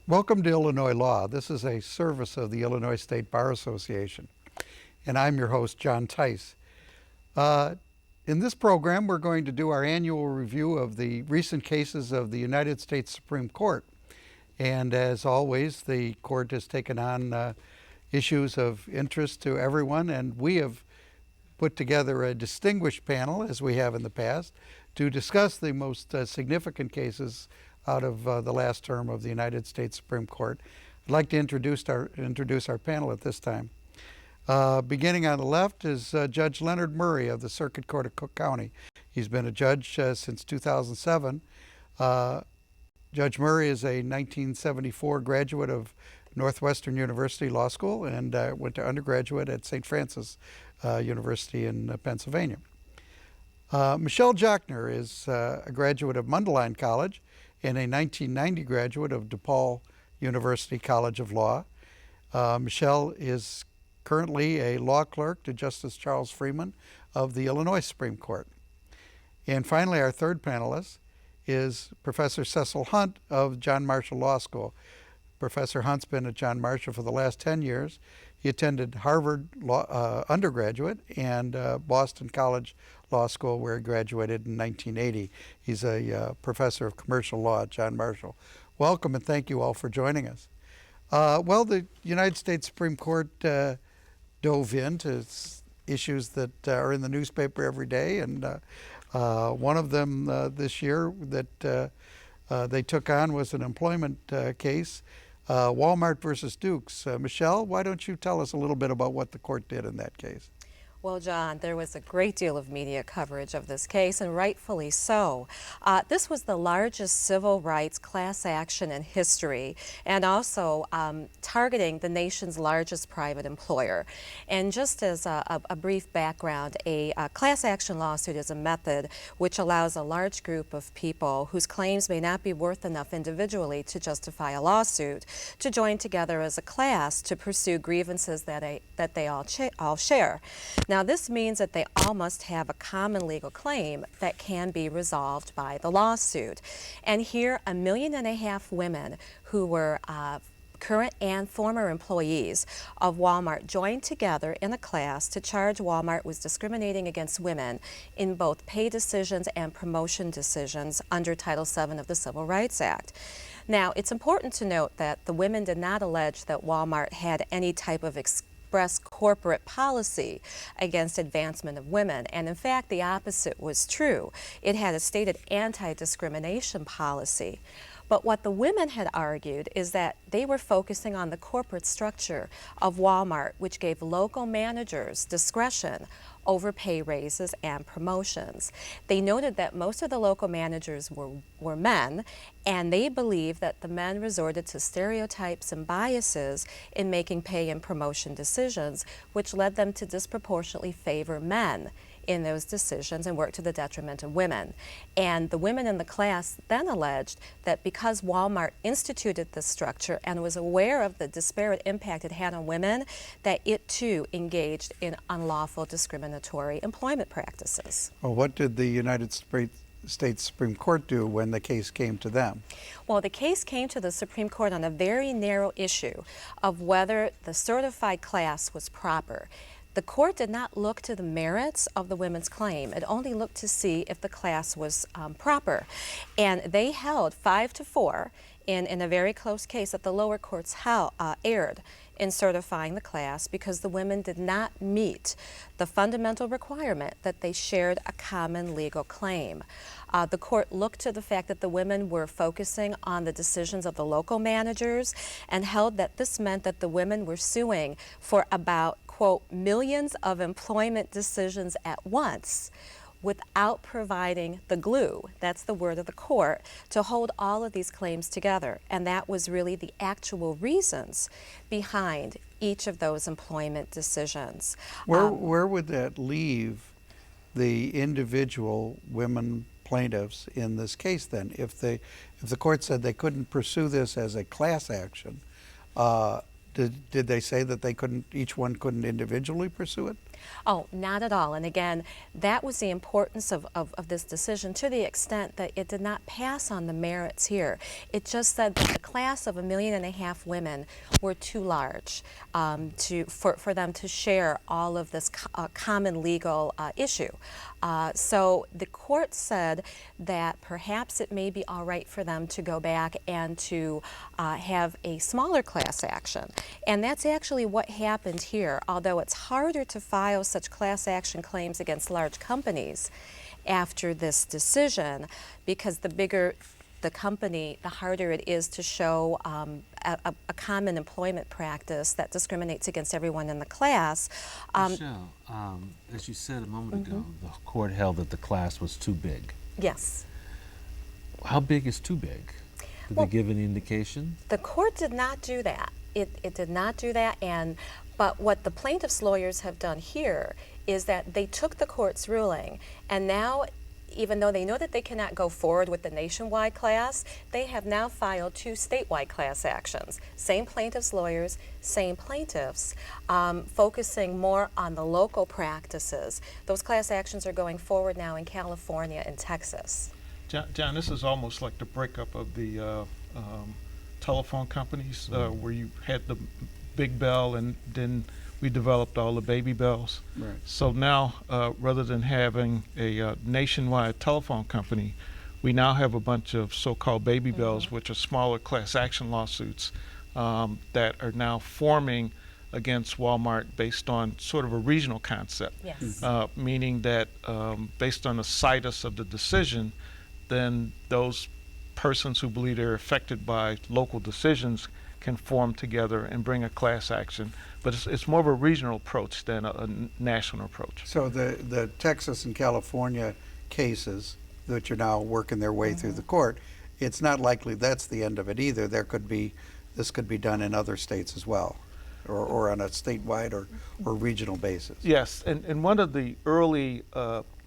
Welcome to Illinois Law. This is a service of the Illinois State Bar Association, and I'm your host, John Tice. In this program, we're going to do our annual review of the recent cases of the United States Supreme Court. And as always, the court has taken on issues of interest to everyone, and we have put together a distinguished panel, as we have in the past, to discuss the most significant cases out of the last term of the United States Supreme Court. I'd like to introduce our panel at this time. Beginning on the left is Judge Leonard Murray of the Circuit Court of Cook County. He's been a judge since 2007. Judge Murray is a 1974 graduate of Northwestern University Law School and went to undergraduate at St. Francis University in Pennsylvania. Michelle Jochner is a graduate of Mundelein College and a 1990 graduate of DePaul University College of Law. Michelle is currently a law clerk to Justice Charles Freeman of the Illinois Supreme Court. And finally, our third panelist is Professor Cecil Hunt of John Marshall Law School. Professor Hunt's been at John Marshall for the last 10 years. He attended Harvard undergraduate and Boston College Law School, where he graduated in 1980. He's a professor of commercial law at John Marshall. Welcome, and thank you all for joining us. Well, the United States Supreme Court dove into issues that are in the newspaper every day, and one of them this year that they took on was an employment case, Walmart versus Dukes. Michelle, why don't you tell us a little bit about what the court did in that case? Well, John, there was a great deal of media coverage of this case, and rightfully so. This was the largest civil rights class action in history, and also targeting the nation's largest private employer. And just as a brief background, a class action lawsuit is a method which allows a large group of people whose claims may not be worth enough individually to justify a lawsuit to join together as a class to pursue grievances that they all share. Now, this means that they all must have a common legal claim that can be resolved by the lawsuit. And here, 1.5 million women who were current and former employees of Walmart joined together in a class to charge Walmart was discriminating against women in both pay decisions and promotion decisions under Title VII of the Civil Rights Act. Now, it's important to note that the women did not allege that Walmart had any type of express corporate policy against advancement of women, and in fact the opposite was true. It had a stated anti-discrimination policy. But what the women had argued is that they were focusing on the corporate structure of Walmart, which gave local managers discretion over pay raises and promotions. They noted that most of the local managers were men, and they believed that the men resorted to stereotypes and biases in making pay and promotion decisions, which led them to disproportionately favor men in those decisions and work to the detriment of women. And the women in the class then alleged that because Walmart instituted this structure and was aware of the disparate impact it had on women, that it too engaged in unlawful discriminatory employment practices. Well, what did the United States Supreme Court do when the case came to them? Well, the case came to the Supreme Court on a very narrow issue of whether the certified class was proper. The court did not look to the merits of the women's claim. It only looked to see if the class was proper. And they held 5-4 in a very close case that the lower courts erred in certifying the class because the women did not meet the fundamental requirement that they shared a common legal claim. The court looked to the fact that the women were focusing on the decisions of the local managers and held that this meant that the women were suing for about, quote, millions of employment decisions at once without providing the glue, that's the word of the court, to hold all of these claims together. And that was really the actual reasons behind each of those employment decisions. Where would that leave the individual women plaintiffs in this case then? If the court said they couldn't pursue this as a class action, did they say that each one couldn't individually pursue it? Oh, not at all. And again, that was the importance of this decision to the extent that it did not pass on the merits here. It just said that the class of 1.5 million women were too large for them to share all of this common legal issue. So the court said that perhaps it may be all right for them to go back and to have a smaller class action. And that's actually what happened here. Although it's harder to file such class action claims against large companies after this decision, because the bigger the company, the harder it is to show a common employment practice that discriminates against everyone in the class. Michelle, as you said a moment ago, the court held that the class was too big. Yes. How big is too big? Did they give any indication? The court did not do that. It did not do that, but what the plaintiffs' lawyers have done here is that they took the court's ruling, and now, even though they know that they cannot go forward with the nationwide class, they have now filed 2 statewide class actions. Same plaintiffs' lawyers, same plaintiffs, focusing more on the local practices. Those class actions are going forward now in California and Texas. John, this is almost like the breakup of the telephone companies, where you had the big bell and then we developed all the baby bells. Right. So now, rather than having a nationwide telephone company, we now have a bunch of so-called baby bells, which are smaller class action lawsuits that are now forming against Walmart based on sort of a regional concept. Yes. Meaning that based on the situs of the decision, then those persons who believe they're affected by local decisions can form together and bring a class action. But it's more of a regional approach than a national approach. So the Texas and California cases that are now working their way through the court, it's not likely that's the end of it either. This could be done in other states as well, or on a statewide or regional basis. Yes, and one of the early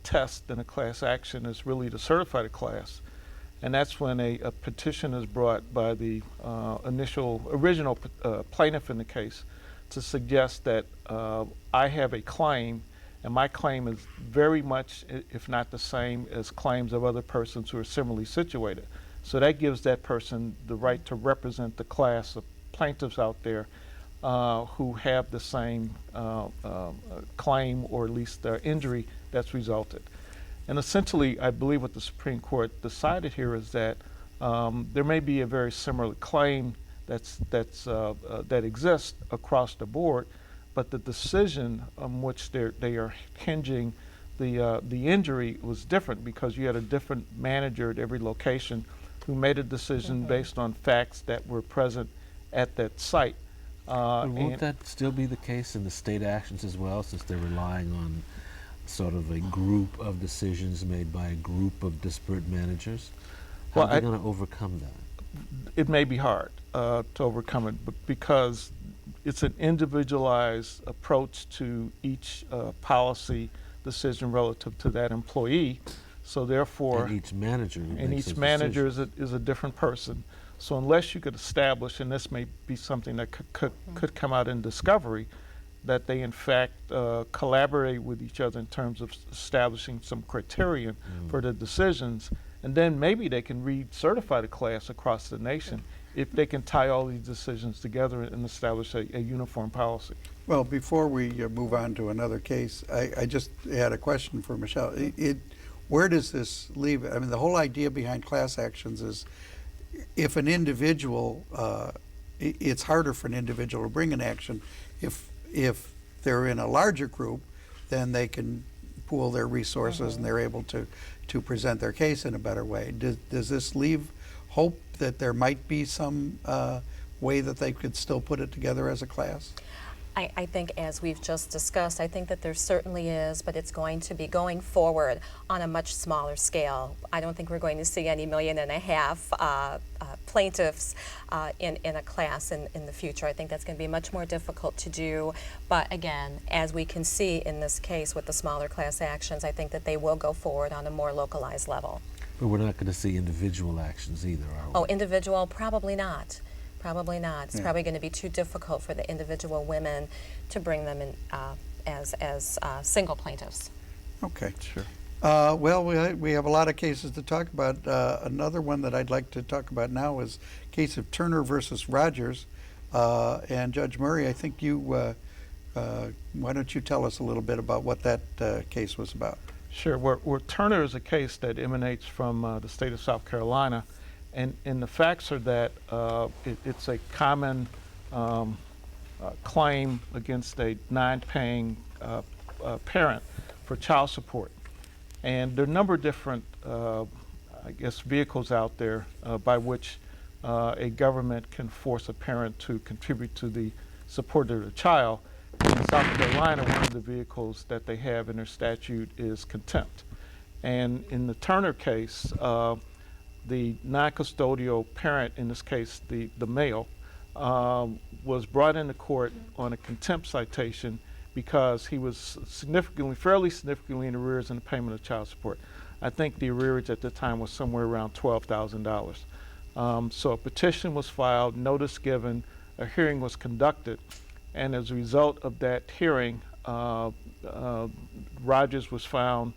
tests in a class action is really to certify the class. And that's when a petition is brought by the original plaintiff in the case to suggest that I have a claim, and my claim is very much, if not the same, as claims of other persons who are similarly situated. So that gives that person the right to represent the class of plaintiffs out there who have the same claim, or at least the injury that's resulted. And essentially, I believe what the Supreme Court decided here is that there may be a very similar claim that exists across the board, but the decision on which they are hinging the injury was different, because you had a different manager at every location who made a decision based on facts that were present at that site. But won't that still be the case in the state actions as well, since they're relying on sort of a group of decisions made by a group of disparate managers? How are they going to overcome that? It may be hard to overcome it, but because it's an individualized approach to each policy decision relative to that employee. So therefore, And each manager is a different person. So unless you could establish, and this may be something that could come out in discovery, that they in fact collaborate with each other in terms of establishing some criterion for the decisions, and then maybe they can recertify the class across the nation if they can tie all these decisions together and establish a uniform policy. Well, before we move on to another case, I just had a question for Michelle. Where does this leave it? I mean, the whole idea behind class actions is if an individual, it's harder for an individual to bring an action. If they're in a larger group, then they can pool their resources and they're able to present their case in a better way. Does this leave hope that there might be some way that they could still put it together as a class? I think, as we've just discussed, I think that there certainly is, but it's going to be going forward on a much smaller scale. I don't think we're going to see any 1.5 million plaintiffs in a class in the future. I think that's going to be much more difficult to do. But again, as we can see in this case with the smaller class actions, I think that they will go forward on a more localized level. But we're not going to see individual actions either, are we? Oh, individual, probably not. Probably not. It's probably going to be too difficult for the individual women to bring them as single plaintiffs. Okay. Sure. Well, we have a lot of cases to talk about. Another one that I'd like to talk about now is case of Turner versus Rogers. And Judge Murray, I think you, why don't you tell us a little bit about what that case was about? Sure. Where Turner is a case that emanates from the state of South Carolina, and the facts are that it's a common claim against a non-paying parent for child support. And there are a number of different, I guess, vehicles out there by which a government can force a parent to contribute to the support of their child. In South Carolina, one of the vehicles that they have in their statute is contempt. And in the Turner case, the non-custodial parent, in this case the male, was brought into court on a contempt citation because he was fairly significantly in arrears in the payment of child support. I think the arrearage at the time was somewhere around $12,000. So a petition was filed, notice given, a hearing was conducted, and as a result of that hearing, Rogers was found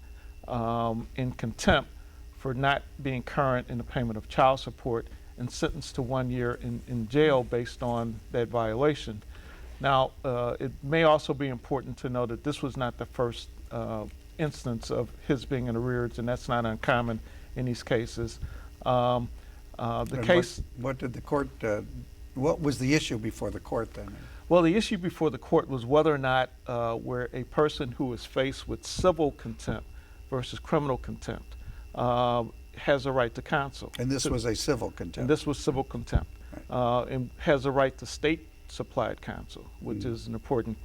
in contempt for not being current in the payment of child support and sentenced to 1 year in jail based on that violation. Now, it may also be important to know that this was not the first instance of his being in arrears, and that's not uncommon in these cases. The And case. What did the court, what was the issue before the court then? Well, the issue before the court was whether or not where a person who is faced with civil contempt versus criminal contempt has a right to counsel. And this was a civil contempt. And this was civil contempt. And has a right to state-supplied counsel, which is an important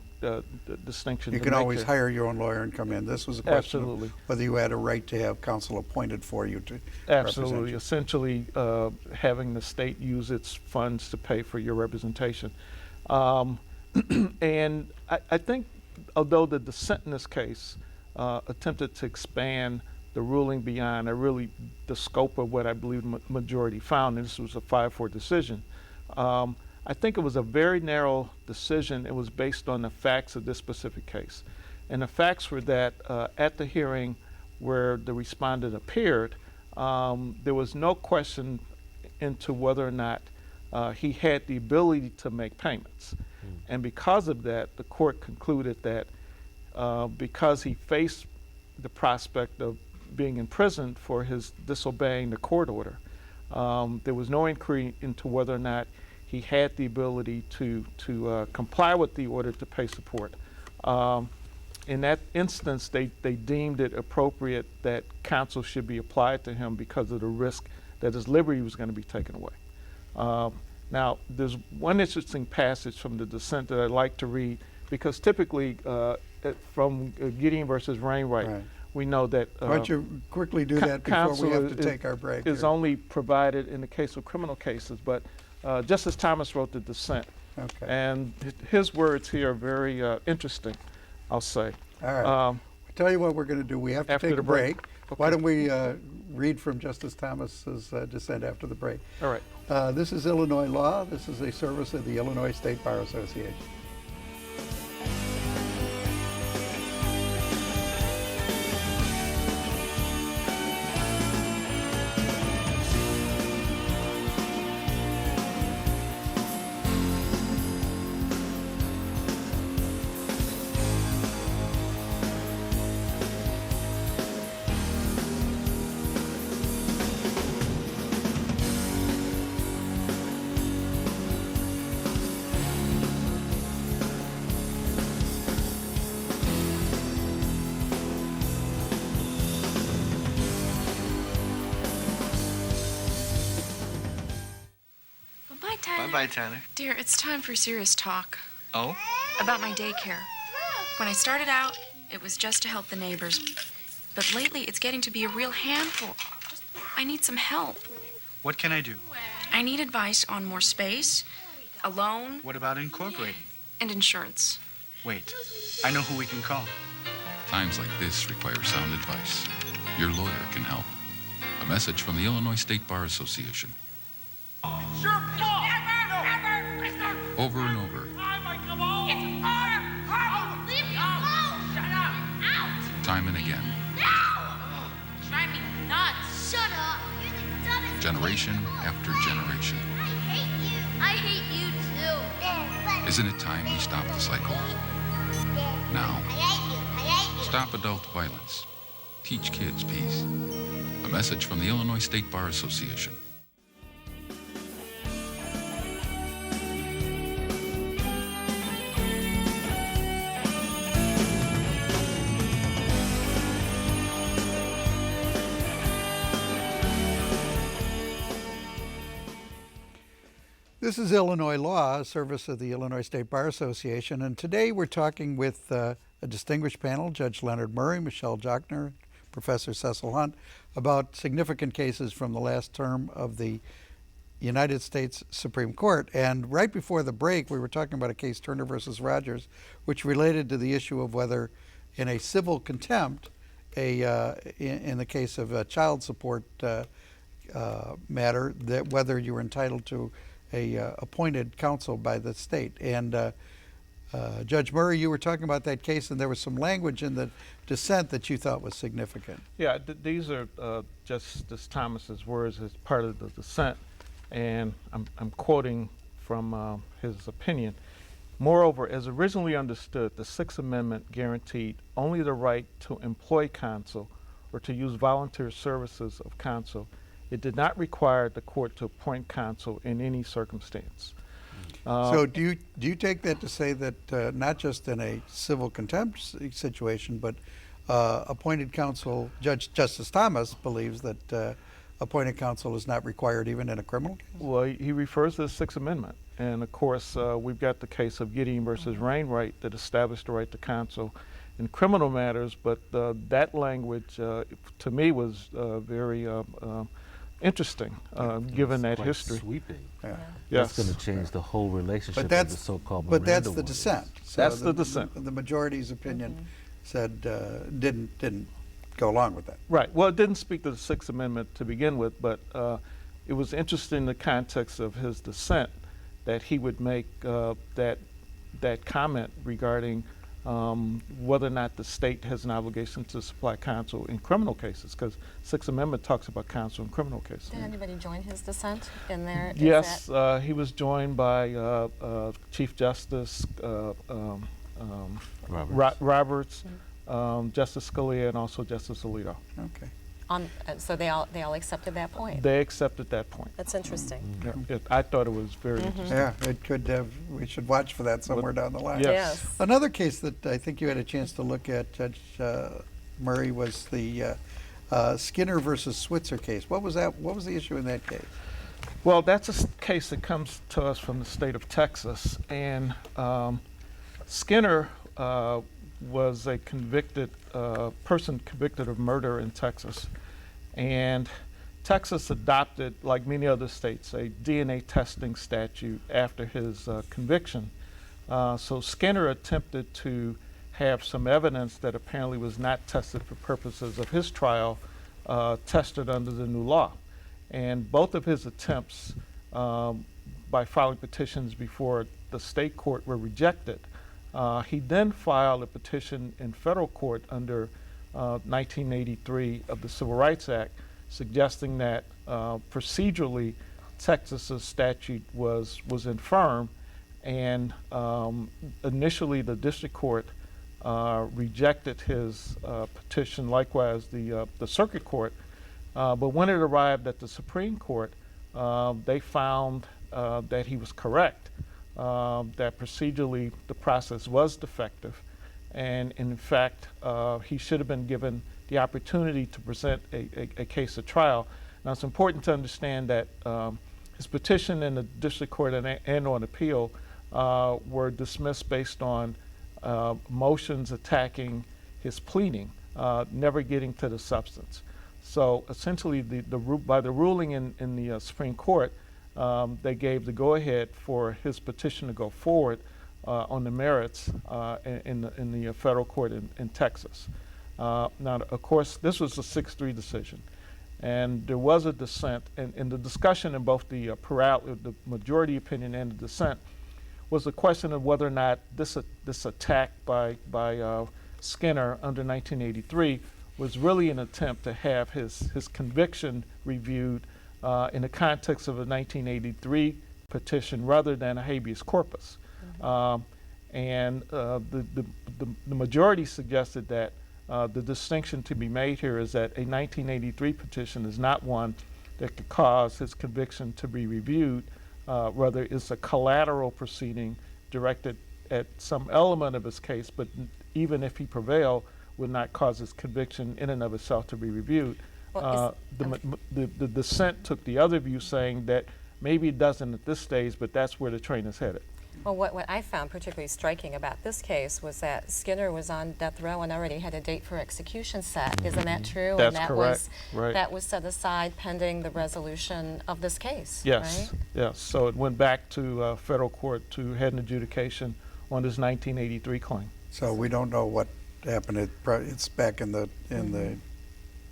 distinction You to can make always here. hire your own lawyer and come in. This was a question Absolutely. of whether you had a right to have counsel appointed for you to Absolutely. represent you. Essentially, having the state use its funds to pay for your representation. And I think, although the dissent in this case attempted to expand the ruling beyond the scope of what I believe the majority found, and this was a 5-4 decision, I think it was a very narrow decision. It was based on the facts of this specific case. And the facts were that at the hearing where the respondent appeared, there was no question into whether or not he had the ability to make payments. And because of that, the court concluded that because he faced the prospect of being imprisoned for his disobeying the court order, there was no inquiry into whether or not he had the ability to comply with the order to pay support. In that instance, they deemed it appropriate that counsel should be applied to him because of the risk that his liberty was going to be taken away. Now, there's one interesting passage from the dissent that I'd like to read, because typically from Gideon versus Wainwright, Right. we know that Why don't you quickly do that before we have to take our break? is here? only provided in the case of criminal cases, but Justice Thomas wrote the dissent. Okay. And his words here are very interesting, I'll say. All right. Tell you what we're going to do. We have to After take the a break. break. Why don't we read from Justice Thomas's dissent after the break? All right. This is Illinois Law. This is a service of the Illinois State Bar Association. Bye, Tyler. Bye-bye, Tyler. Dear, it's time for serious talk Oh? about my daycare. When I started out, it was just to help the neighbors. But lately, it's getting to be a real handful. I need some help. What can I do? I need advice on more space, a loan, What about incorporating? and insurance. Wait, I know who we can call. Times like this require sound advice. Your lawyer can help. A message from the Illinois State Bar Association. It's your fault! Never! Over and over, Come on! It's our fault! Leave me alone! generation after generation. I hate you too. Isn't it time we stop the cycle? Now. Stop adult violence. Teach kids peace. A message from the Illinois State Bar Association. This is Illinois Law, a service of the Illinois State Bar Association, and today we're talking with a distinguished panel, Judge Leonard Murray, Michelle Jochner, Professor Cecil Hunt, about significant cases from the last term of the United States Supreme Court. And right before the break, we were talking about a case, Turner versus Rogers, which related to the issue of whether in a civil contempt, in the case of a child support matter, that whether you were entitled to appointed counsel by the state. And Judge Murray, you were talking about that case, and there was some language in the dissent that you thought was significant. Yeah, these are Justice Thomas's words as part of the dissent, and I'm quoting from his opinion. Moreover, as originally understood, the Sixth Amendment guaranteed only the right to employ counsel or to use volunteer services of counsel. It did not require the court to appoint counsel in any circumstance. So do you take that to say that not just in a civil contempt situation, but appointed counsel, Justice Thomas believes that appointed counsel is not required even in a criminal case? Well, he refers to the Sixth Amendment. And of course, we've got the case of Gideon versus Wainwright that established the right to counsel in criminal matters, but that language to me was very interesting, given that Quite history. sweeping. Yeah. Yes. That's going to change the whole relationship But of that's the so-called but that's Miranda the warnings. dissent. So That's the dissent. The majority's opinion said didn't go along with that. Right. Well, it didn't speak to the Sixth Amendment to begin with, but it was interesting in the context of his dissent that he would make that comment regarding whether or not the state has an obligation to supply counsel in criminal cases, because Sixth Amendment talks about counsel in criminal cases. Did anybody join his dissent in there? Is Yes, that- he was joined by Chief Justice Roberts, Justice Scalia, and also Justice Alito. Okay. so they all accepted that point. They accepted that point. That's interesting. Yeah, I thought it was very interesting. Yeah, it could have. We should watch for that somewhere down the line. Yes. Yes. Another case that I think you had a chance to look at, Judge Murray, was the Skinner versus Switzer case. What was that? What was the issue in that case? Well, that's a case that comes to us from the state of Texas, and Skinner was a convicted person convicted of murder in Texas, and Texas adopted, like many other states, a DNA testing statute after his conviction. So Skinner attempted to have some evidence that apparently was not tested for purposes of his trial tested under the new law. And both of his attempts by filing petitions before the state court were rejected. He then filed a petition in federal court under 1983 of the Civil Rights Act, suggesting that procedurally Texas's statute was infirm, and initially the district court rejected his petition, likewise the circuit court. But when it arrived at the Supreme Court, they found that he was correct, that procedurally the process was defective, and in fact he should have been given the opportunity to present a case at trial. Now it's important to understand that his petition in the district court and on appeal were dismissed based on motions attacking his pleading, never getting to the substance. So essentially, by the ruling in the Supreme Court, they gave the go-ahead for his petition to go forward on the merits in the federal court in Texas. Now, of course, this was a 6-3 decision, and there was a dissent. And in the discussion in both the majority opinion and the dissent was the question of whether or not this attack by Skinner under 1983 was really an attempt to have his conviction reviewed in the context of a 1983 petition rather than a habeas corpus. The majority suggested that the distinction to be made here is that a 1983 petition is not one that could cause his conviction to be reviewed. Rather, it's a collateral proceeding directed at some element of his case, but even if he prevailed, would not cause his conviction in and of itself to be reviewed. Well, The dissent took the other view, saying that maybe it doesn't at this stage, but that's where the train is headed. Well, what I found particularly striking about this case was that Skinner was on death row and already had a date for execution set. Isn't that true? That's and that correct. Was, right. That was set aside pending the resolution of this case. Yes. Right? Yes. So it went back to federal court to head an adjudication on this 1983 claim. So we don't know what happened. It's back in the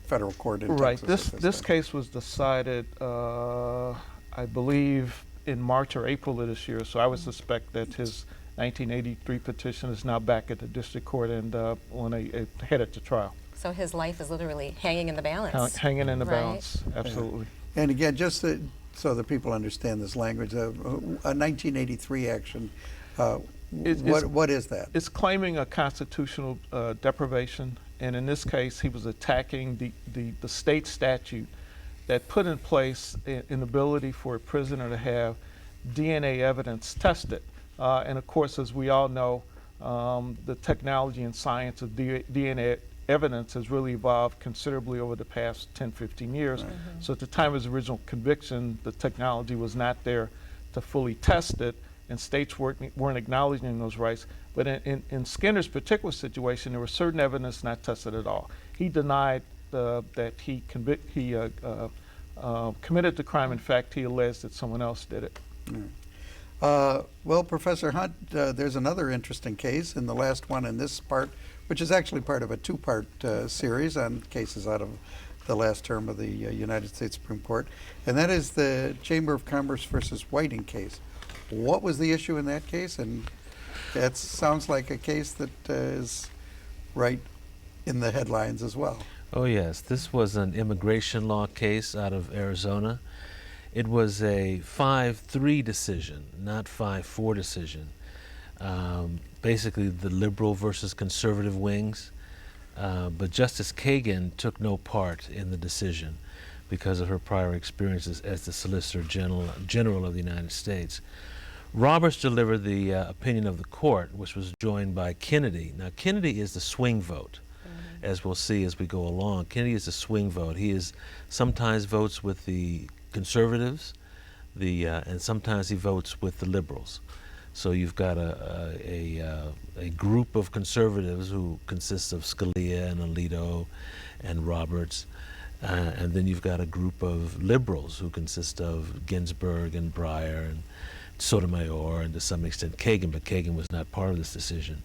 federal court in Right. Texas. This case was decided, I believe, in March or April of this year. So I would suspect that his 1983 petition is now back at the district court and headed to trial. So his life is literally hanging in the balance. Hanging in the Right. balance. Absolutely. And again, just so that people understand this language, a 1983 action, what is that? It's claiming a constitutional deprivation, and in this case, he was attacking the state statute that put in place an ability for a prisoner to have DNA evidence tested. And of course, as we all know, the technology and science of DNA evidence has really evolved considerably over the past 10, 15 years. Right. So at the time of his original conviction, the technology was not there to fully test it, and states weren't acknowledging those rights. But in Skinner's particular situation, there was certain evidence not tested at all. He denied that he committed the crime. In fact, he alleged that someone else did it. Well, Professor Hunt, there's another interesting case in the last one in this part, which is actually part of a two-part series on cases out of the last term of the United States Supreme Court, and that is the Chamber of Commerce versus Whiting case. What was the issue in that case? And that sounds like a case that is right in the headlines as well. Oh yes, this was an immigration law case out of Arizona. It was a 5-3 decision, not 5-4 decision. Basically the liberal versus conservative wings. But Justice Kagan took no part in the decision because of her prior experiences as the Solicitor General of the United States. Roberts delivered the opinion of the court, which was joined by Kennedy. Now, Kennedy is the swing vote, as we'll see as we go along. Kennedy is the swing vote. He sometimes votes with the conservatives, and sometimes he votes with the liberals. So you've got a group of conservatives who consists of Scalia and Alito and Roberts, and then you've got a group of liberals who consist of Ginsburg and Breyer and Sotomayor and to some extent Kagan, but Kagan was not part of this decision.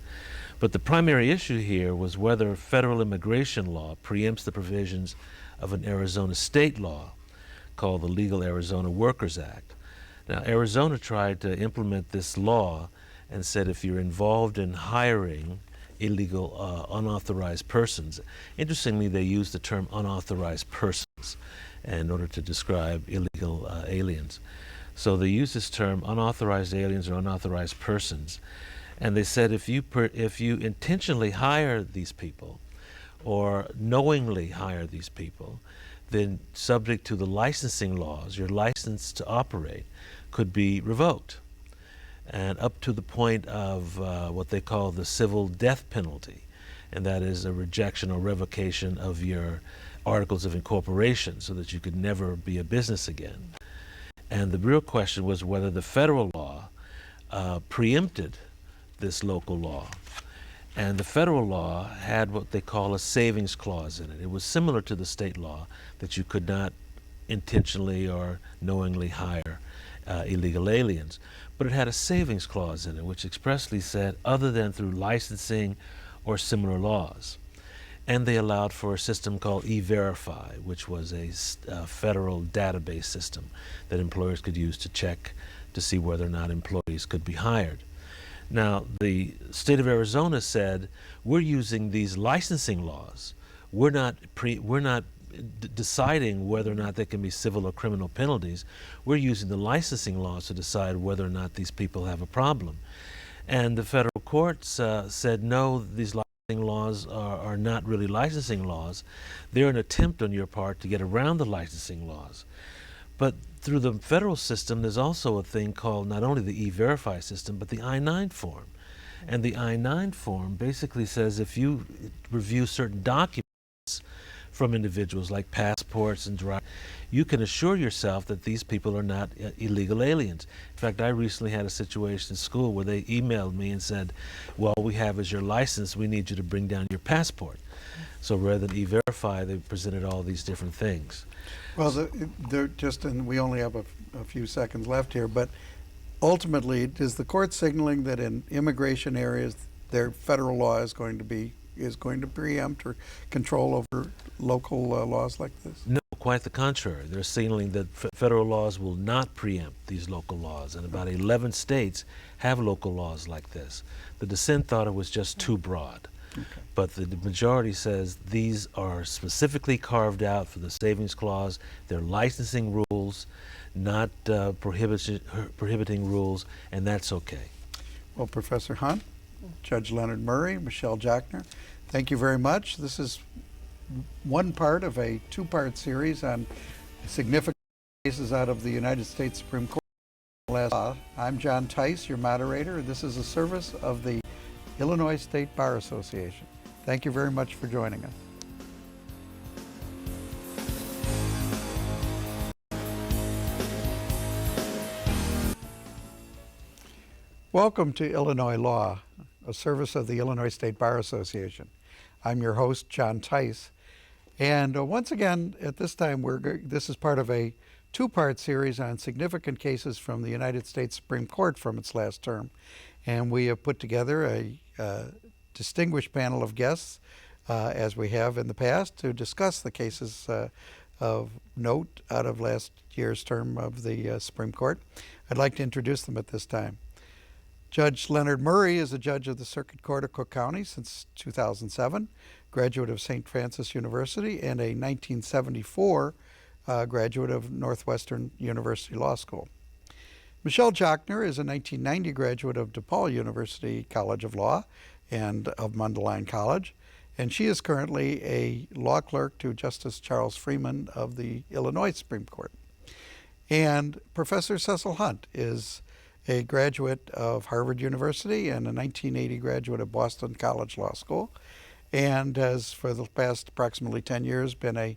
But the primary issue here was whether federal immigration law preempts the provisions of an Arizona state law called the Legal Arizona Workers Act. Now, Arizona tried to implement this law and said if you're involved in hiring illegal, unauthorized persons, interestingly, they used the term unauthorized persons in order to describe illegal aliens. So they used this term unauthorized aliens or unauthorized persons. And they said if you intentionally hire these people or knowingly hire these people, then subject to the licensing laws, your license to operate could be revoked, and up to the point of what they call the civil death penalty, and that is a rejection or revocation of your articles of incorporation so that you could never be a business again. And the real question was whether the federal law preempted this local law. And the federal law had what they call a savings clause in it. It was similar to the state law that you could not intentionally or knowingly hire illegal aliens. But it had a savings clause in it, which expressly said other than through licensing or similar laws. And they allowed for a system called E-Verify, which was a federal database system that employers could use to check to see whether or not employees could be hired. Now, the state of Arizona said, we're using these licensing laws. We're not deciding whether or not there can be civil or criminal penalties. We're using the licensing laws to decide whether or not these people have a problem. And the federal courts said, no, these licensing laws are not really licensing laws. They're an attempt on your part to get around the licensing laws. But through the federal system, there's also a thing called not only the E-Verify system, but the I-9 form. And the I-9 form basically says if you review certain documents from individuals like passports and you can assure yourself that these people are not illegal aliens. In fact, I recently had a situation in school where they emailed me and said, well, all we have is your license, we need you to bring down your passport. So rather than E-Verify, they presented all these different things. Well, and we only have a few seconds left here, but ultimately, is the court signaling that in immigration areas, their federal law is going to preempt or control over local laws like this? No, quite the contrary. They're signaling that federal laws will not preempt these local laws, and about 11 states have local laws like this. The dissent thought it was just too broad. Okay. But the majority says these are specifically carved out for the Savings Clause. They're licensing rules, not prohibiting rules, and that's okay. Well, Professor Hunt, Judge Leonard Murray, Michelle Jochner, thank you very much. This is one part of a two-part series on significant cases out of the United States Supreme Court. I'm John Tice, your moderator. This is a service of the Illinois State Bar Association. Thank you very much for joining us. Welcome to Illinois Law, a service of the Illinois State Bar Association. I'm your host, John Tice. And once again, at this time, this is part of a two-part series on significant cases from the United States Supreme Court from its last term. And we have put together a distinguished panel of guests, as we have in the past, to discuss the cases of note out of last year's term of the Supreme Court. I'd like to introduce them at this time. Judge Leonard Murray is a judge of the Circuit Court of Cook County since 2007, graduate of St. Francis University, and a 1974 graduate of Northwestern University Law School. Michelle Jochner is a 1990 graduate of DePaul University College of Law and of Mundelein College, and she is currently a law clerk to Justice Charles Freeman of the Illinois Supreme Court. And Professor Cecil Hunt is a graduate of Harvard University and a 1980 graduate of Boston College Law School, and has for the past approximately 10 years been a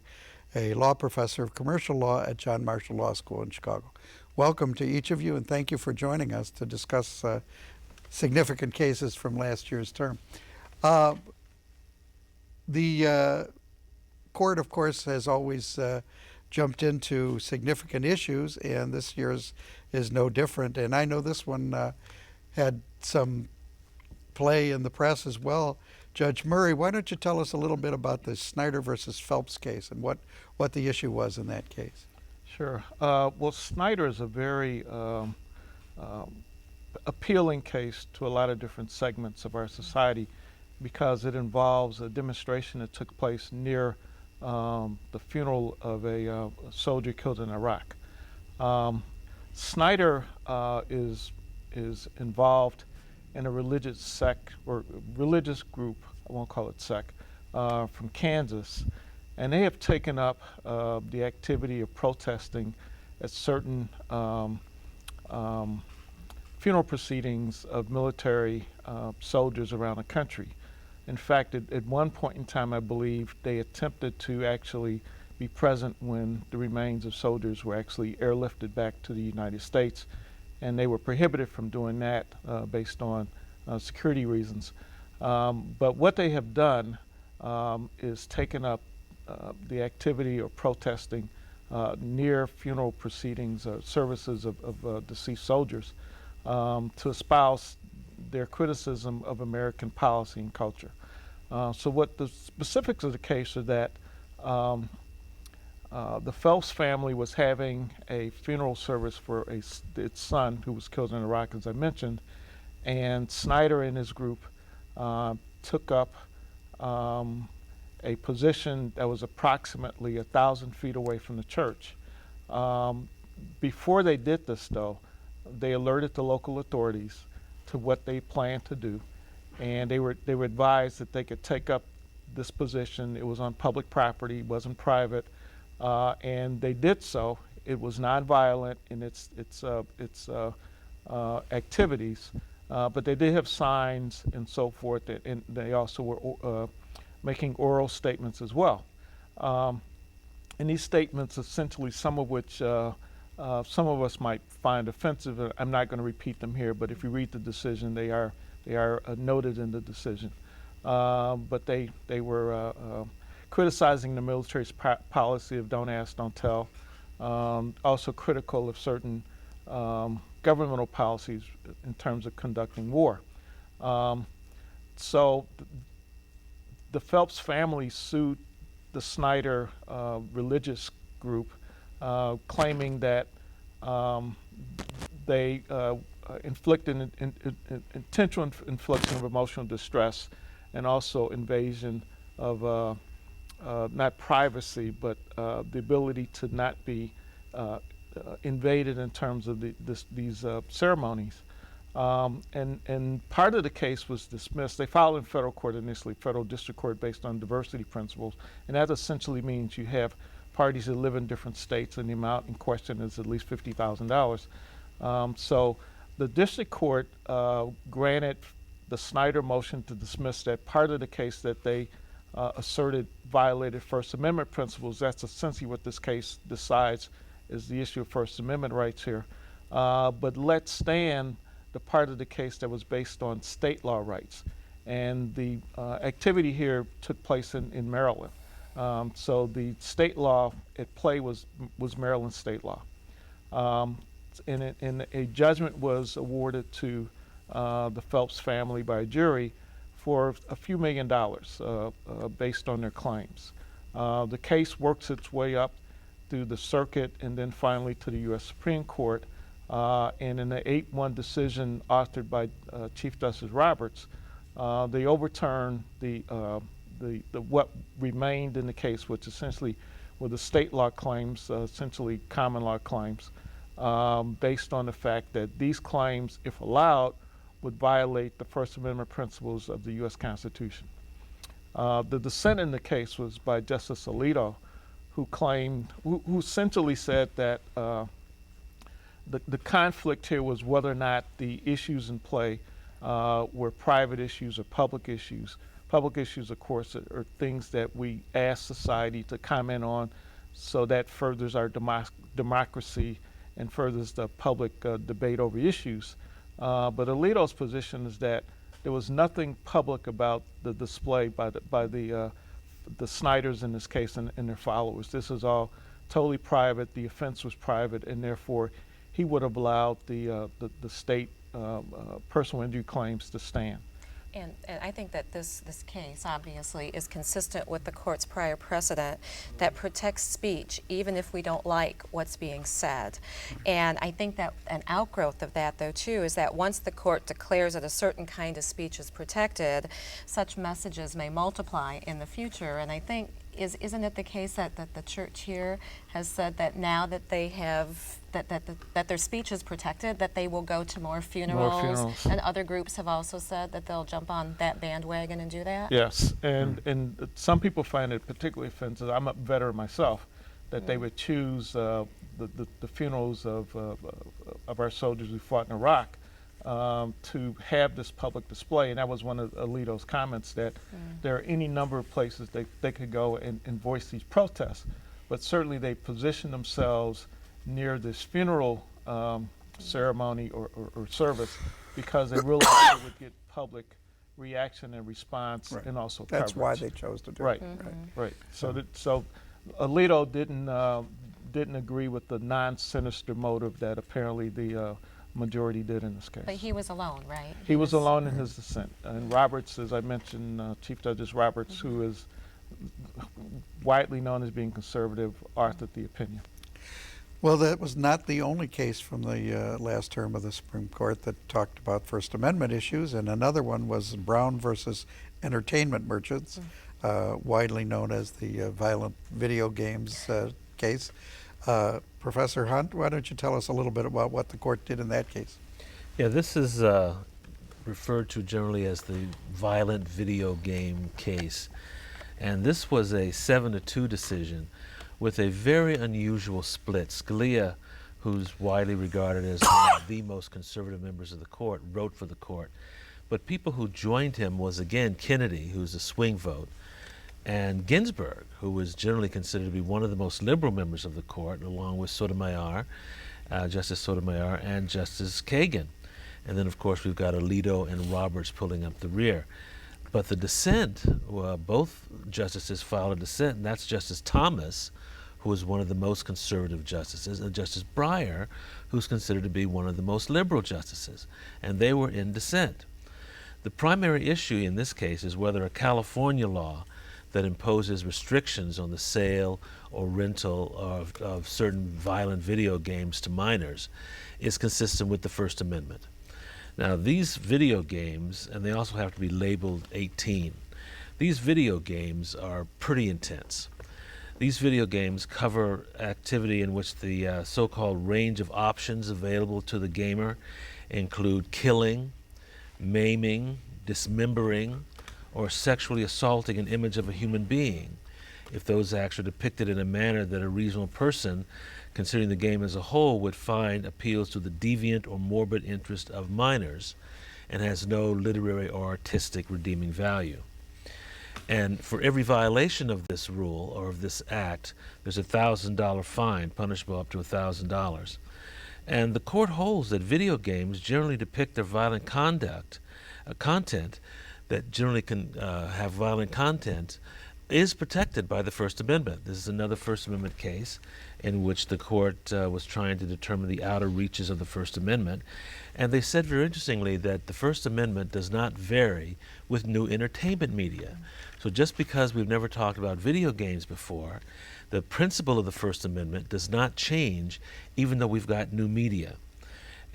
law professor of commercial law at John Marshall Law School in Chicago. Welcome to each of you, and thank you for joining us to discuss significant cases from last year's term. The court, of course, has always jumped into significant issues, and this year's is no different. And I know this one had some play in the press as well. Judge Murray, why don't you tell us a little bit about the Snyder versus Phelps case and what the issue was in that case? Sure. Well, Snyder is a very appealing case to a lot of different segments of our society because it involves a demonstration that took place near the funeral of a soldier killed in Iraq. Snyder is involved in a religious sect or religious group, I won't call it sect, from Kansas, and they have taken up the activity of protesting at certain funeral proceedings of military soldiers around the country. In fact, at one point in time, I believe, they attempted to actually be present when the remains of soldiers were actually airlifted back to the United States, and they were prohibited from doing that based on security reasons. But what they have done is taken up the activity of protesting near funeral proceedings, services of deceased soldiers, to espouse their criticism of American policy and culture. So what the specifics of the case are that the Phelps family was having a funeral service for its son who was killed in Iraq, as I mentioned, and Snyder and his group took up a position that was approximately 1,000 feet away from the church. Before they did this, though, they alerted the local authorities to what they planned to do, and they were advised that they could take up this position. It was on public property, wasn't private, and they did so. It was nonviolent in its activities, but they did have signs and so forth, and they also were making oral statements as well. And these statements, essentially, some of which some of us might find offensive. I'm not going to repeat them here, but if you read the decision, they are noted in the decision. But they were criticizing the military's policy of don't ask, don't tell. Also critical of certain governmental policies in terms of conducting war. So the Phelps family sued the Snyder religious group, claiming that they inflicted intentional infliction of emotional distress and also invasion of not privacy, but the ability to not be invaded in terms of these ceremonies. And part of the case was dismissed. They filed in federal court initially, federal district court, based on diversity principles, and that essentially means you have parties that live in different states, and the amount in question is at least $50,000. So the district court granted the Snyder motion to dismiss that part of the case that they asserted violated First Amendment principles. That's essentially what this case decides, is the issue of First Amendment rights here. But let stand the part of the case that was based on state law rights. And the activity here took place in Maryland. So the state law at play was Maryland state law. And a judgment was awarded to the Phelps family by a jury for a few $1 million based on their claims. The case works its way up through the circuit and then finally to the U.S. Supreme Court. And in the 8-1 decision authored by Chief Justice Roberts, they overturned the what remained in the case, which essentially were the state law claims, essentially common law claims, based on the fact that these claims, if allowed, would violate the First Amendment principles of the U.S. Constitution. The dissent in the case was by Justice Alito, who essentially said that the conflict here was whether or not the issues in play were private issues or public issues. Public issues, of course, are things that we ask society to comment on, so that furthers our democracy and furthers the public debate over issues. But Alito's position is that there was nothing public about the display by the Snyders in this case and their followers. This is all totally private. The offense was private, and therefore he would have allowed the state personal injury claims to stand. And I think that this case obviously is consistent with the court's prior precedent that protects speech even if we don't like what's being said. And I think that an outgrowth of that, though, too, is that once the court declares that a certain kind of speech is protected, such messages may multiply in the future. And I think, isn't it the case that the church here has said that now that they have that their speech is protected, that they will go to more funerals, and other groups have also said that they'll jump on that bandwagon and do that? Yes, and some people find it particularly offensive. I'm a veteran myself, that they would choose the funerals of our soldiers who fought in Iraq to have this public display, and that was one of Alito's comments, that there are any number of places they could go and voice these protests, but certainly they position themselves near this funeral ceremony or service because they realized they would get public reaction and response, and also That's coverage. why they chose to do Right, it. right. So Alito didn't agree with the non-sinister motive that apparently the majority did in this case. But he was alone, right? He was alone in his dissent. And Roberts, as I mentioned, Chief Justice Roberts, who is widely known as being conservative, authored the opinion. Well, that was not the only case from the last term of the Supreme Court that talked about First Amendment issues, and another one was Brown versus Entertainment Merchants, widely known as the violent video games case. Professor Hunt, why don't you tell us a little bit about what the court did in that case? Yeah, this is referred to generally as the violent video game case. And this was a 7-2 decision with a very unusual split. Scalia, who's widely regarded as one of the most conservative members of the court, wrote for the court. But people who joined him was, again, Kennedy, who's a swing vote, and Ginsburg, who was generally considered to be one of the most liberal members of the court, along with Sotomayor, Justice Sotomayor, and Justice Kagan. And then, of course, we've got Alito and Roberts pulling up the rear. But the dissent, both justices filed a dissent, and that's Justice Thomas, who was one of the most conservative justices, and Justice Breyer, who's considered to be one of the most liberal justices. And they were in dissent. The primary issue in this case is whether a California law that imposes restrictions on the sale or rental of certain violent video games to minors is consistent with the First Amendment. Now, these video games, and they also have to be labeled 18, these video games are pretty intense. These video games cover activity in which the so-called range of options available to the gamer include killing, maiming, dismembering, or sexually assaulting an image of a human being, if those acts are depicted in a manner that a reasonable person, considering the game as a whole, would find appeals to the deviant or morbid interest of minors and has no literary or artistic redeeming value. And for every violation of this rule or of this act, there's a $1,000 fine, punishable up to $1,000. And the court holds that video games generally depict their violent content that generally can have violent content is protected by the First Amendment. This is another First Amendment case in which the court was trying to determine the outer reaches of the First Amendment. And they said very interestingly that the First Amendment does not vary with new entertainment media. So just because we've never talked about video games before, the principle of the First Amendment does not change even though we've got new media.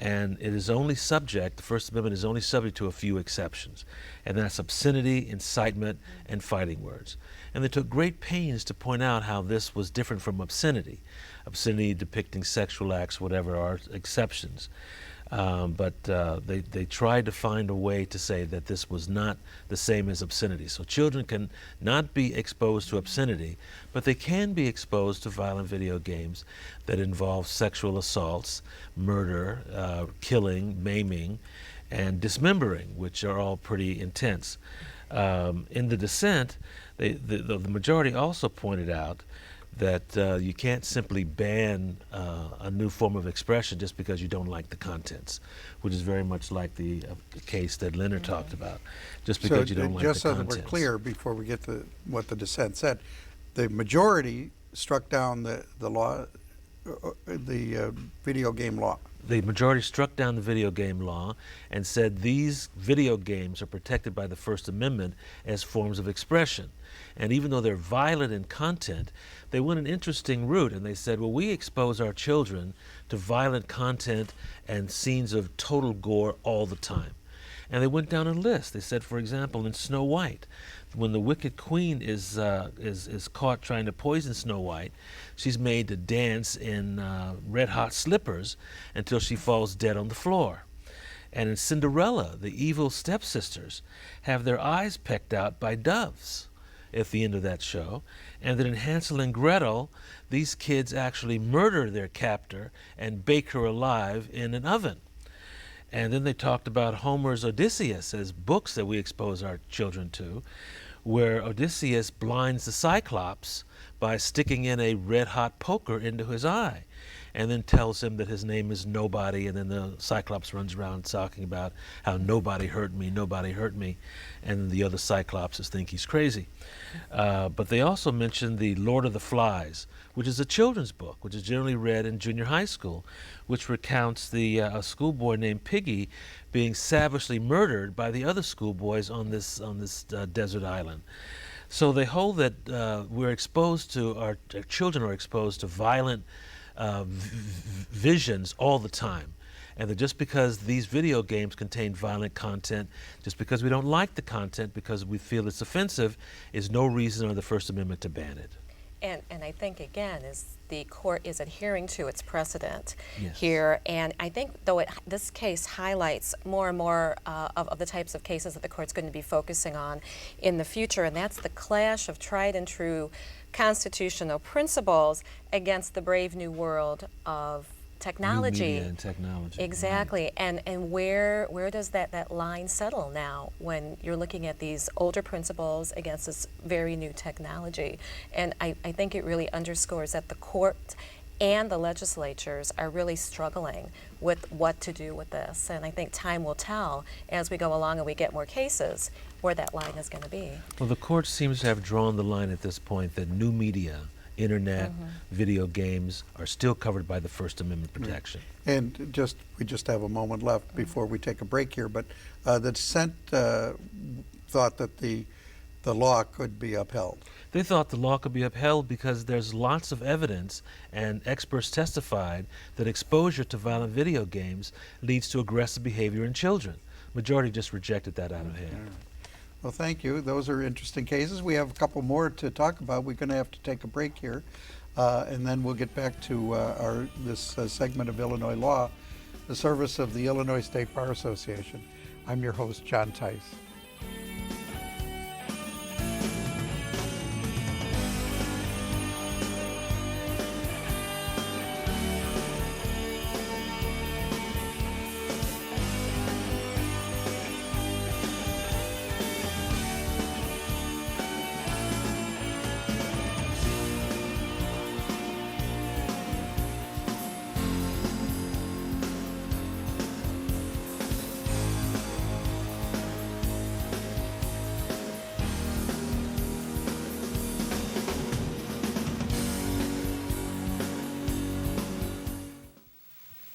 And it is only subject, the First Amendment is only subject to a few exceptions, and that's obscenity, incitement, and fighting words. And they took great pains to point out how this was different from obscenity. Obscenity depicting sexual acts, whatever, are exceptions. But they tried to find a way to say that this was not the same as obscenity. So children can not be exposed to obscenity, but they can be exposed to violent video games that involve sexual assaults, murder, killing, maiming, and dismembering, which are all pretty intense. In the dissent, the majority also pointed out that you can't simply ban a new form of expression just because you don't like the contents, which is very much like the case that Leonard talked about, just because you don't like the contents. Just so that we're clear, before we get to what the dissent said, the majority struck down the law, the video game law. The majority struck down the video game law and said these video games are protected by the First Amendment as forms of expression. And even though they're violent in content, they went an interesting route, and they said, well, we expose our children to violent content and scenes of total gore all the time. And they went down a list. They said, for example, in Snow White, when the Wicked Queen is caught trying to poison Snow White, she's made to dance in red-hot slippers until she falls dead on the floor. And in Cinderella, the evil stepsisters have their eyes pecked out by doves at the end of that show. And then in Hansel and Gretel, these kids actually murder their captor and bake her alive in an oven. And then they talked about Homer's Odysseus as books that we expose our children to, where Odysseus blinds the Cyclops by sticking in a red-hot poker into his eye, and then tells him that his name is Nobody, and then the Cyclops runs around talking about how nobody hurt me, and the other Cyclopses think he's crazy. But they also mentioned the Lord of the Flies, which is a children's book, which is generally read in junior high school, which recounts a schoolboy named Piggy being savagely murdered by the other schoolboys on this desert island. So they hold that our children are exposed to violent visions all the time. and that just because these video games contain violent content, just because we don't like the content because we feel it's offensive, is no reason under the First Amendment to ban it. And I think, again, is the court is adhering to its precedent Yes. here. And I think, though, this case highlights more and more of the types of cases that the court's going to be focusing on in the future, and that's the clash of tried and true constitutional principles against the brave new world of technology. New media and technology. Exactly, and where does that line settle now when you're looking at these older principles against this very new technology? And I think it really underscores that the court and the legislatures are really struggling with what to do with this. And I think time will tell as we go along and we get more cases where that line is going to be. Well, the court seems to have drawn the line at this point that new media, internet, video games, are still covered by the First Amendment protection. And we just have a moment left before we take a break here, but the dissent thought that the law could be upheld. They thought the law could be upheld because there's lots of evidence, and experts testified that exposure to violent video games leads to aggressive behavior in children. Majority just rejected that out of hand. Well, thank you. Those are interesting cases. We have a couple more to talk about. We're going to have to take a break here, and then we'll get back to this segment of Illinois Law, the service of the Illinois State Bar Association. I'm your host, John Tice.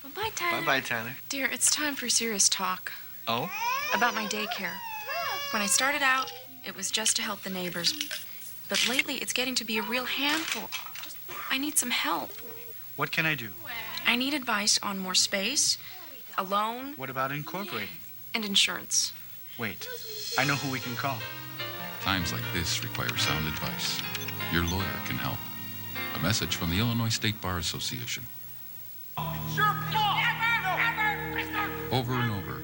Bye-bye, Tyler. Bye-bye, Tyler. Dear, it's time for serious talk. Oh? About my daycare. When I started out, it was just to help the neighbors. But lately, it's getting to be a real handful. I need some help. What can I do? I need advice on more space, a loan, What about incorporating? and insurance. Wait, I know who we can call. Times like this require sound advice. Your lawyer can help. A message from the Illinois State Bar Association. It's your fault! Never! Mister! Over and over,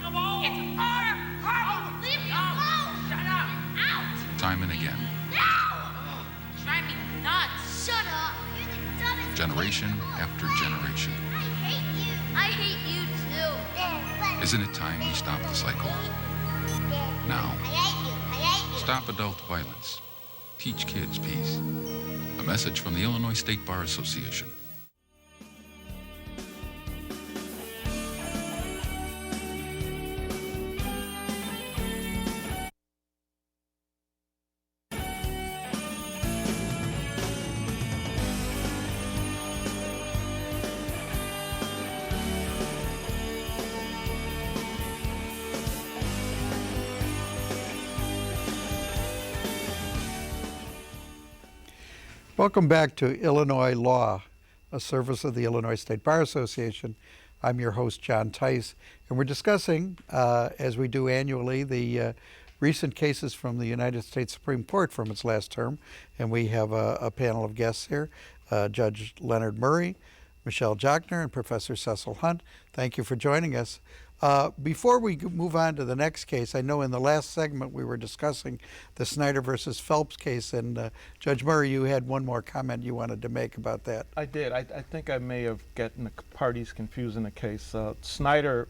Come on! It's our Leave me alone! Shut up! Out! time and again, No! Drive me nuts! Shut up! You're the dumbest... generation after generation. I hate you. I hate you too. Isn't it time we stop the cycle? Now. I hate you. I hate you. Stop adult violence. Teach kids peace. A message from the Illinois State Bar Association. Welcome back to Illinois Law, a service of the Illinois State Bar Association. I'm your host, John Tice, and we're discussing, as we do annually, the recent cases from the United States Supreme Court from its last term. And we have a panel of guests here, Judge Leonard Murray, Michelle Jochner, and Professor Cecil Hunt. Thank you for joining us. Before we move on to the next case, I know in the last segment we were discussing the Snyder versus Phelps case, and Judge Murray, you had one more comment you wanted to make about that. I did. I think I may have gotten the parties confused in the case. Snyder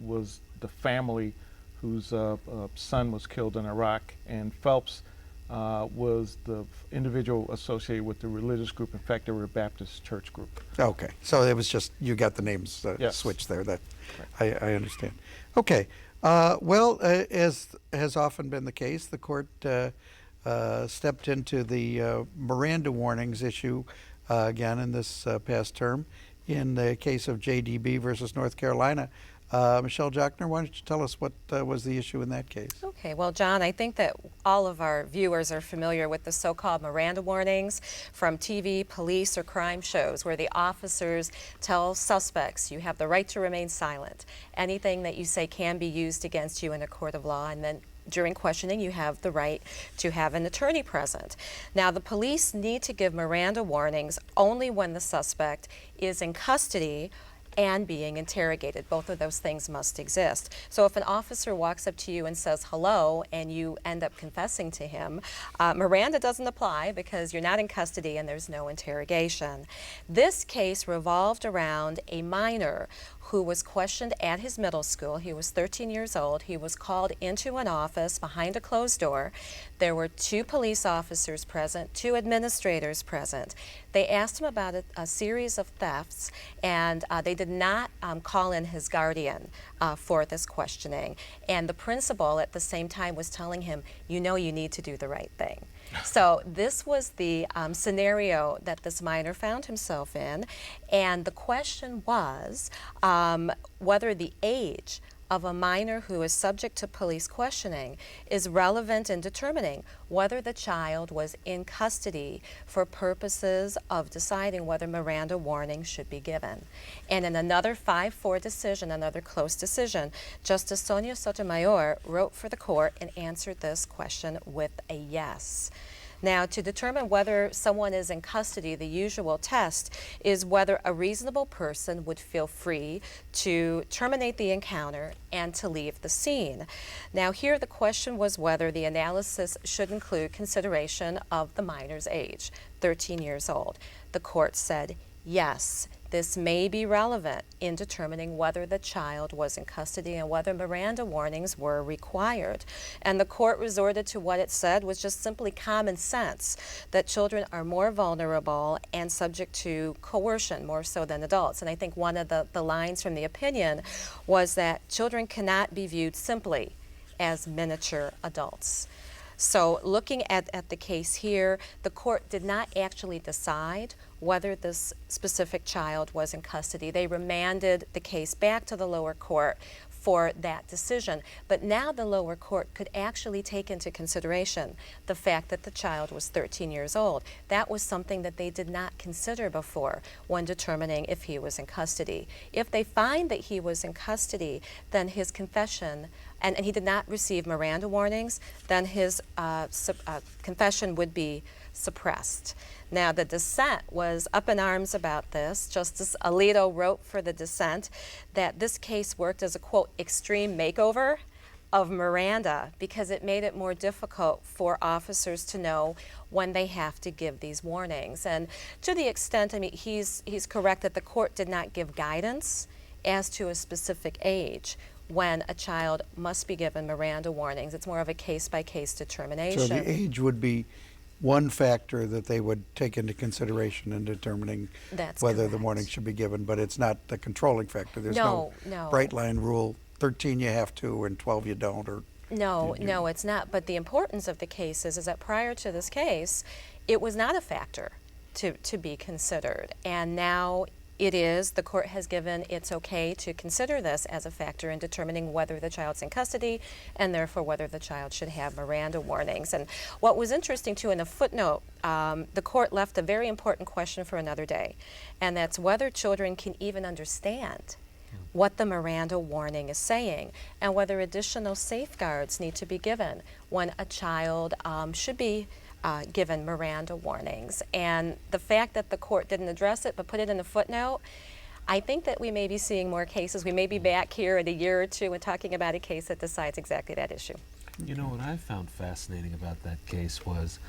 was the family whose son was killed in Iraq, and Phelps was the individual associated with the religious group. In fact, they were a Baptist church group. Okay, so it was just, you got the names Yes. switched there. That I understand. Okay, well, as has often been the case, the court stepped into the Miranda warnings issue again in this past term in the case of JDB versus North Carolina. Michelle Jochner, why don't you tell us what was the issue in that case? Okay, well, John, I think that all of our viewers are familiar with the so-called Miranda warnings from TV, police, or crime shows where the officers tell suspects you have the right to remain silent. Anything that you say can be used against you in a court of law, and then during questioning, you have the right to have an attorney present. Now, the police need to give Miranda warnings only when the suspect is in custody and being interrogated. Both of those things must exist. So if an officer walks up to you and says hello and you end up confessing to him, Miranda doesn't apply because you're not in custody and there's no interrogation. This case revolved around a minor who was questioned at his middle school. He was 13 years old. He was called into an office behind a closed door. There were 2 police officers present, 2 administrators present. They asked him about a series of thefts, and they did not call in his guardian for this questioning. And the principal at the same time was telling him, you know you need to do the right thing. So this was the scenario that this minor found himself in, and the question was whether the age of a minor who is subject to police questioning is relevant in determining whether the child was in custody for purposes of deciding whether Miranda warnings should be given. And in another 5-4 decision, another close decision, Justice Sonia Sotomayor wrote for the court and answered this question with a yes. Now, to determine whether someone is in custody, the usual test is whether a reasonable person would feel free to terminate the encounter and to leave the scene. Now, here the question was whether the analysis should include consideration of the minor's age, 13 years old. The court said, yes, this may be relevant in determining whether the child was in custody and whether Miranda warnings were required. And the court resorted to what it said was just simply common sense, that children are more vulnerable and subject to coercion more so than adults. And I think one of the lines from the opinion was that children cannot be viewed simply as miniature adults. So looking at the case here, the court did not actually decide whether this specific child was in custody. They remanded the case back to the lower court for that decision. But now the lower court could actually take into consideration the fact that the child was 13 years old. That was something that they did not consider before when determining if he was in custody. If they find that he was in custody, then his confession, and he did not receive Miranda warnings, then his confession would be suppressed. Now, the dissent was up in arms about this. Justice Alito wrote for the dissent that this case worked as a, quote, extreme makeover of Miranda because it made it more difficult for officers to know when they have to give these warnings. And to the extent, I mean, he's correct that the court did not give guidance as to a specific age when a child must be given Miranda warnings. It's more of a case-by-case determination. So the age would be one factor that they would take into consideration in determining whether the correct. warning should be given, but it's not the controlling factor. There's no No. bright line rule, 13 you have to and 12 you don't, or No, it's not. But the importance of the case is that prior to this case, it was not a factor to be considered. And now it is. The court has given it's okay to consider this as a factor in determining whether the child's in custody and therefore whether the child should have Miranda warnings. And what was interesting too, in a footnote, the court left a very important question for another day, and that's whether children can even understand what the Miranda warning is saying and whether additional safeguards need to be given when a child should be given Miranda warnings. And the fact that the court didn't address it but put it in a footnote, I think that we may be seeing more cases. We may be back here in a year or two and talking about a case that decides exactly that issue. You know, what I found fascinating about that case was,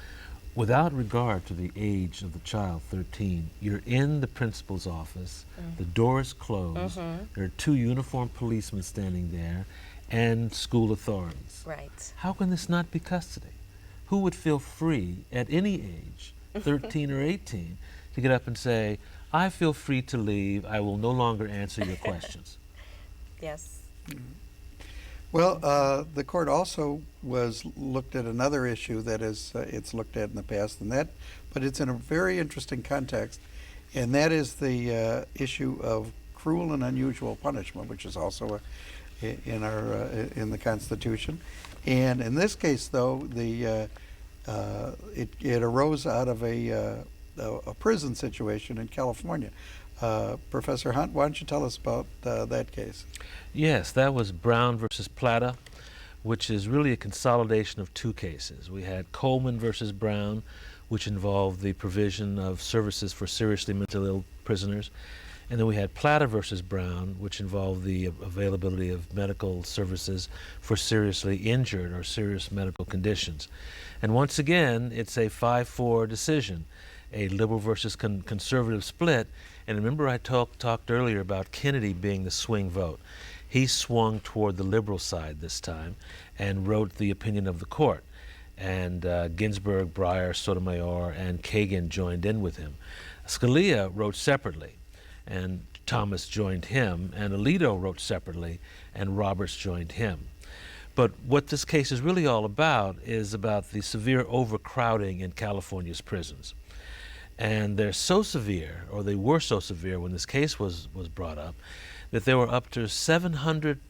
without regard to the age of the child, 13, you're in the principal's office, the door is closed, there are 2 uniformed policemen standing there, and school authorities. Right. How can this not be custody? Who would feel free at any age, 13 or 18, to get up and say, I feel free to leave, I will no longer answer your questions? Yes. Well, the court also looked at another issue that is it's looked at in the past, but it's in a very interesting context, and that is the issue of cruel and unusual punishment, which is also in the Constitution. And in this case, though, it arose out of a prison situation in California. Professor Hunt, why don't you tell us about that case? Yes, that was Brown versus Plata, which is really a consolidation of two cases. We had Coleman versus Brown, which involved the provision of services for seriously mentally ill prisoners. And then we had Plata versus Brown, which involved the availability of medical services for seriously injured or serious medical conditions. And once again, it's a 5-4 decision, a liberal versus conservative split. And remember I talked earlier about Kennedy being the swing vote. He swung toward the liberal side this time and wrote the opinion of the court. And Ginsburg, Breyer, Sotomayor, and Kagan joined in with him. Scalia wrote separately, and Thomas joined him, and Alito wrote separately, and Roberts joined him. But what this case is really all about is about the severe overcrowding in California's prisons. And they're so severe, or they were so severe when this case was brought up, that there were up to 700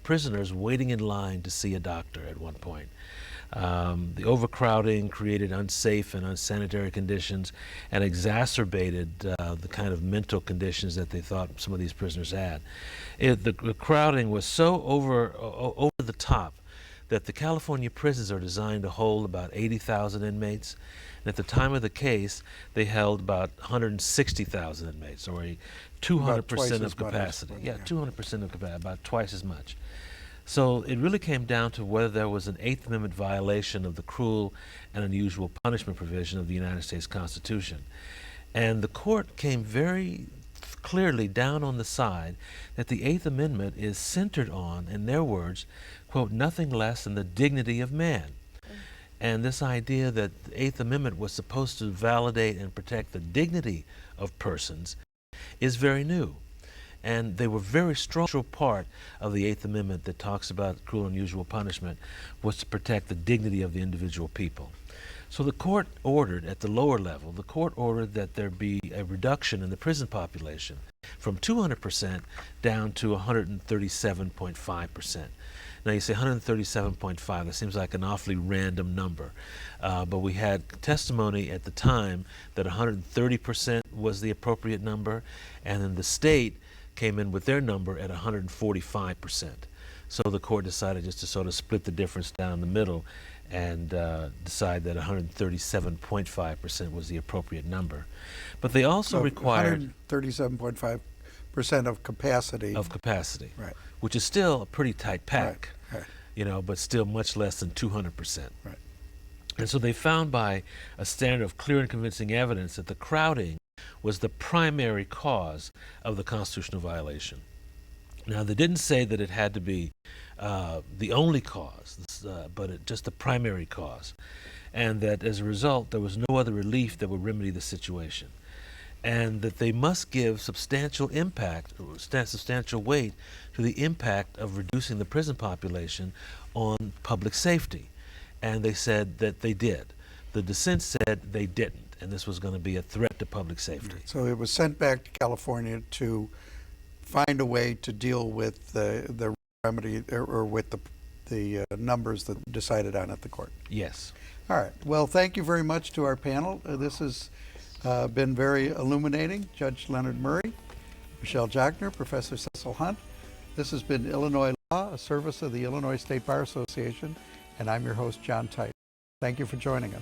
prisoners waiting in line to see a doctor at one point. The overcrowding created unsafe and unsanitary conditions and exacerbated the kind of mental conditions that they thought some of these prisoners had. The crowding was so over the top that the California prisons are designed to hold about 80,000 inmates. And at the time of the case, they held about 160,000 inmates, or 200% of capacity. Yeah, 200% of capacity, about twice as much. So it really came down to whether there was an Eighth Amendment violation of the cruel and unusual punishment provision of the United States Constitution. And the court came very clearly down on the side that the Eighth Amendment is centered on, in their words, quote, nothing less than the dignity of man. And this idea that the Eighth Amendment was supposed to validate and protect the dignity of persons is very new. And they were very strong part of the Eighth Amendment that talks about cruel and unusual punishment was to protect the dignity of the individual people. So the court ordered, at the lower level, the court ordered that there be a reduction in the prison population from 200% down to 137.5%. Now you say 137.5, that seems like an awfully random number. But we had testimony at the time that 130% was the appropriate number, and then the state came in with their number at 145%. So the court decided just to sort of split the difference down the middle and decide that 137.5% was the appropriate number. But they also required 137.5% of capacity. Of capacity, right? Which is still a pretty tight pack, right. You know, but still much less than 200%. Right. And so they found by a standard of clear and convincing evidence that the crowding was the primary cause of the constitutional violation. Now, they didn't say that it had to be the only cause, but just the primary cause, and that as a result, there was no other relief that would remedy the situation, and that they must give substantial impact, or substantial weight to the impact of reducing the prison population on public safety. And they said that they did. The dissent said they didn't, and this was going to be a threat to public safety. So it was sent back to California to find a way to deal with the remedy, or with the numbers that decided on at the court. Yes. All right. Well, thank you very much to our panel. This has been very illuminating. Judge Leonard Murray, Michelle Jochner, Professor Cecil Hunt. This has been Illinois Law, a service of the Illinois State Bar Association, and I'm your host, John Tice. Thank you for joining us.